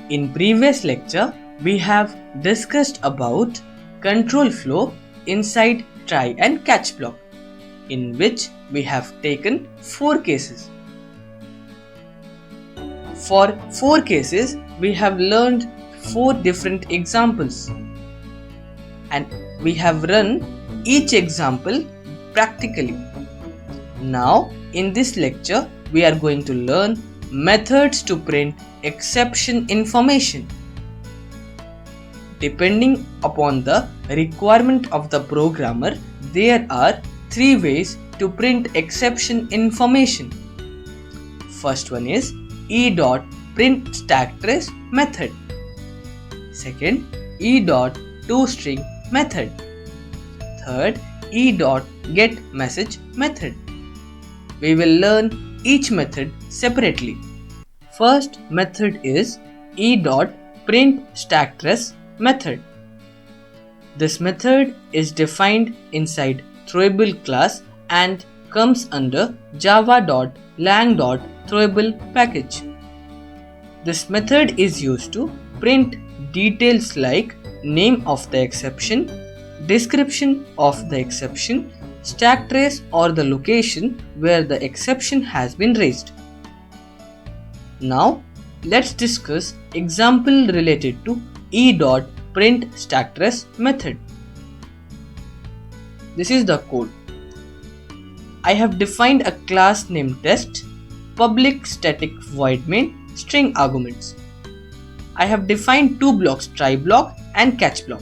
In previous lecture, we have discussed about control flow inside try and catch block, in which we have taken 4 cases. For 4 cases, we have learned 4 different examples, and we have run each example practically. Now, in this lecture, we are going to learn methods to print exception information. Depending upon the requirement of the programmer, there are 3 ways to print exception information. First one is e.printStackTrace method. Second, e.toString method. Third, e.getMessage method. We will learn each method separately. First method is e.printStackTrace method. This method is defined inside throwable class and comes under java.lang.throwable package. This method is used to print details like name of the exception, description of the exception, stack trace or the location where the exception has been raised. Now let's discuss example related to e.printStackTrace method. This is the code. I have defined a class named test, public static void main, string arguments. I have defined 2 blocks, try block and catch block.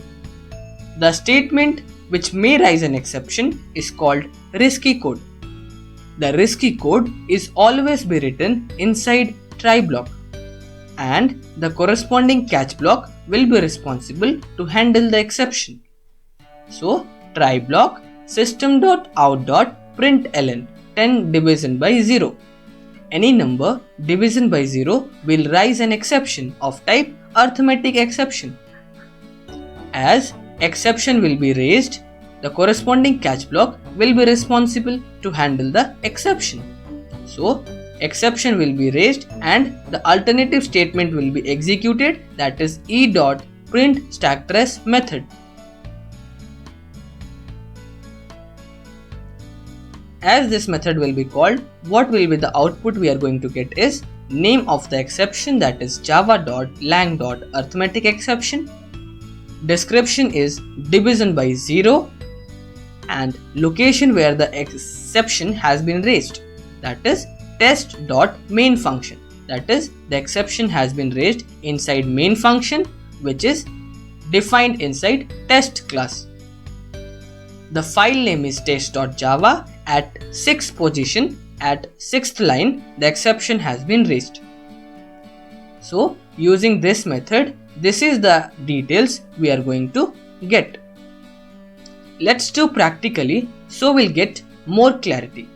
The statement which may raise an exception is called risky code. The risky code is always be written inside try block, and the corresponding catch block will be responsible to handle the exception. So try block system.out.println 10 division by 0. Any number division by 0 will raise an exception of type arithmetic exception. As exception will be raised, the corresponding catch block will be responsible to handle the exception. So exception will be raised and the alternative statement will be executed, that is e.printStackTrace method. As this method will be called, what will be the output we are going to get is name of the exception, that is java.lang.arithmetic exception. Description is division by 0 and location where the exception has been raised, that is test.main function, that is the exception has been raised inside main function which is defined inside test class. The file name is test.java. At 6th position, at 6th line, the exception has been raised. So using this method, this is the details we are going to get. Let's do practically so we'll get more clarity.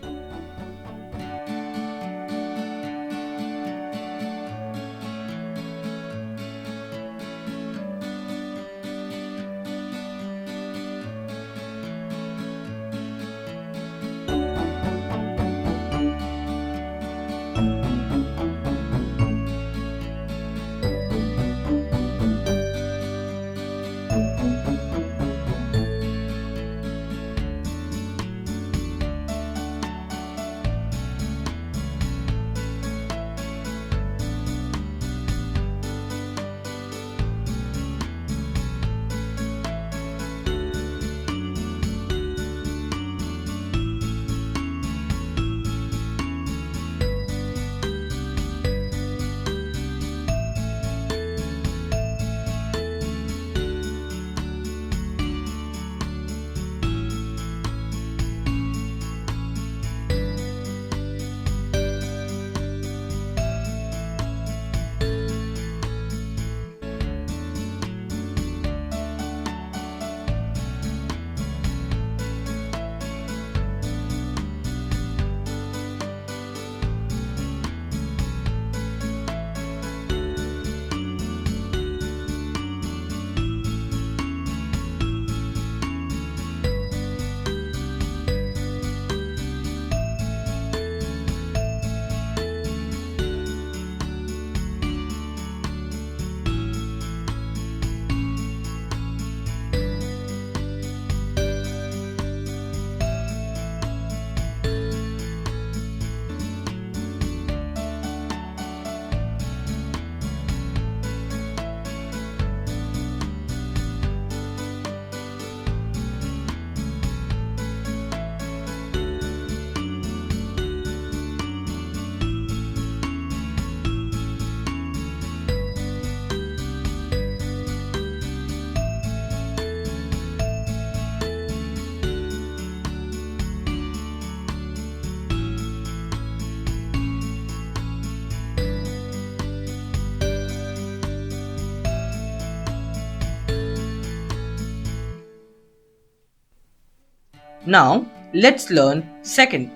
Now let's learn second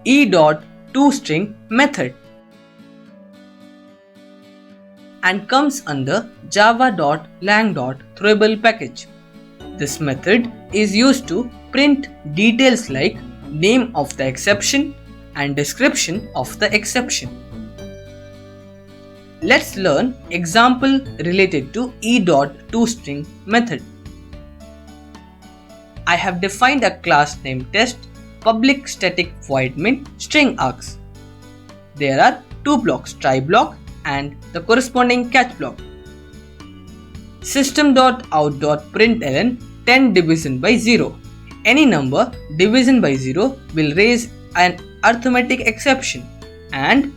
e.toString method and comes under java.lang.throwable package. This method is used to print details like name of the exception and description of the exception. Let's learn example related to e.toString method. I have defined a class named test public static void main string args. There are two blocks, try block and the corresponding catch block. System.out.println 10 division by 0. Any number division by 0 will raise an arithmetic exception and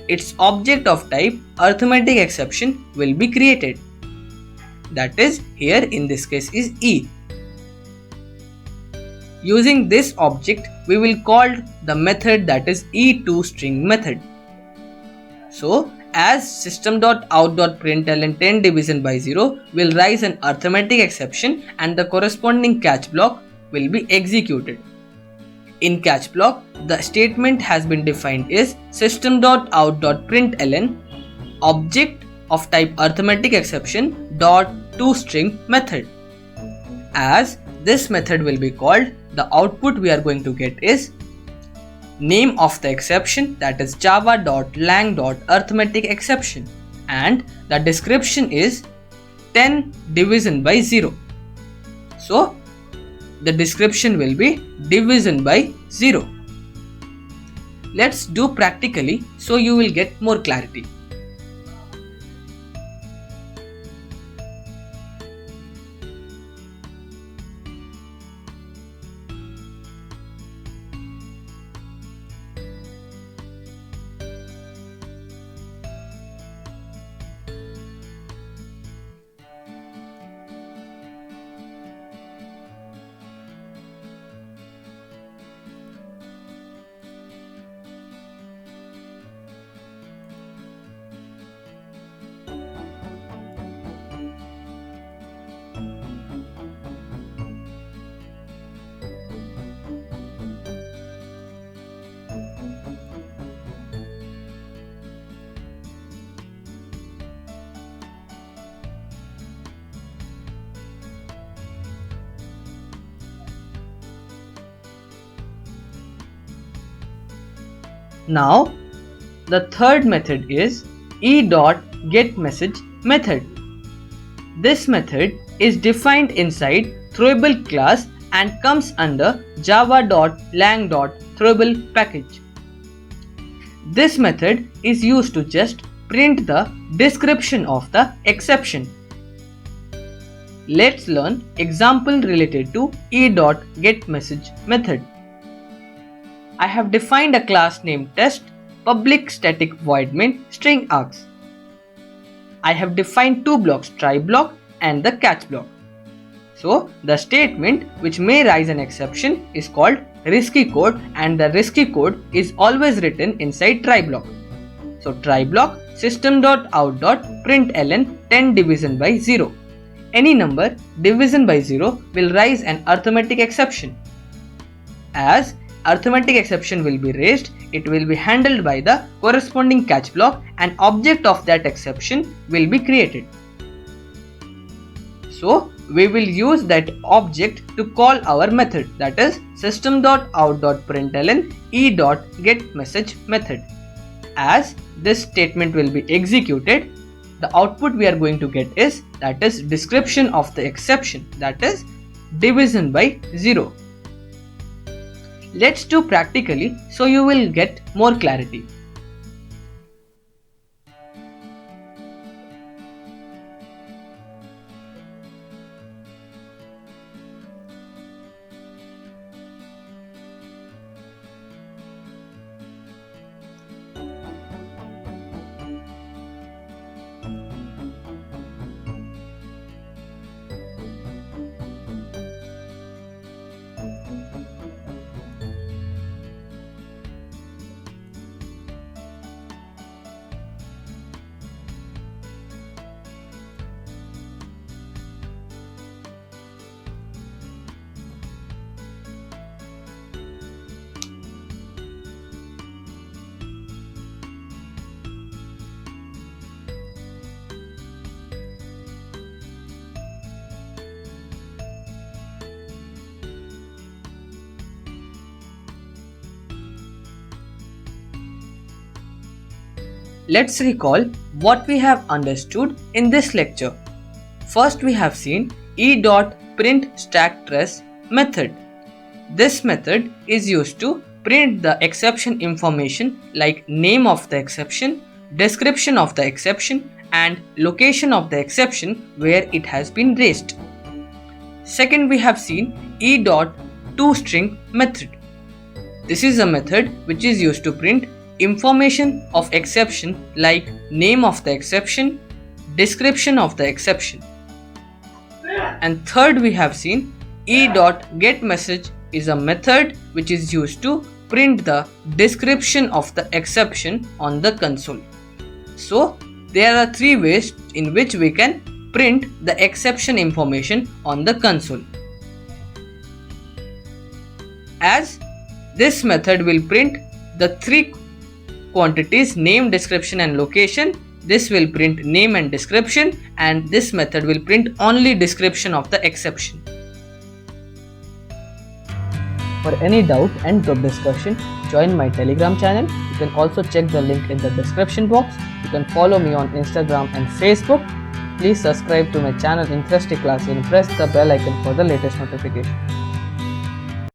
its object of type arithmetic exception will be created. That is, here in this case is E. Using this object, we will call the method that is e.toString method. So, as system.out.println 10 division by 0 will raise an arithmetic exception and the corresponding catch block will be executed. In catch block, the statement has been defined as system.out.println object of type arithmetic exception dot toString method. As this method will be called, the output we are going to get is name of the exception, that is java.lang.arithmetic exception, and the description is 10 division by 0. So the description will be division by 0. Let's do practically so you will get more clarity. Now, the third method is e.getMessage method. This method is defined inside throwable class and comes under java.lang.throwable package. This method is used to just print the description of the exception. Let's learn example related to e.getMessage method. I have defined a class named test public static void main string args. I have defined two blocks, try block and the catch block. So the statement which may raise an exception is called risky code and the risky code is always written inside try block. So try block system.out.println 10 division by 0. Any number division by 0 will raise an arithmetic exception. As arithmetic exception will be raised, it will be handled by the corresponding catch block and object of that exception will be created. So we will use that object to call our method, that is system.out.println e.getMessage method. As this statement will be executed, the output we are going to get is, that is description of the exception, that is division by 0. Let's do practically so you will get more clarity. Let's recall what we have understood in this lecture. First, we have seen e.printStackTrace method. This method is used to print the exception information like name of the exception, description of the exception, and location of the exception where it has been raised. Second, we have seen e.toString method. This is a method which is used to print information of exception like name of the exception, description of the exception. And third, we have seen e.getMessage is a method which is used to print the description of the exception on the console. So there are three ways in which we can print the exception information on the console. As this method will print the three quantities name, description and location, this will print name and description, and this method will print only description of the exception. For any doubt and group discussion, join my Telegram channel. You can also check the link in the description box. You can follow me on Instagram and Facebook. Please subscribe to my channel iNTRESTHY class and press the bell icon for the latest notification.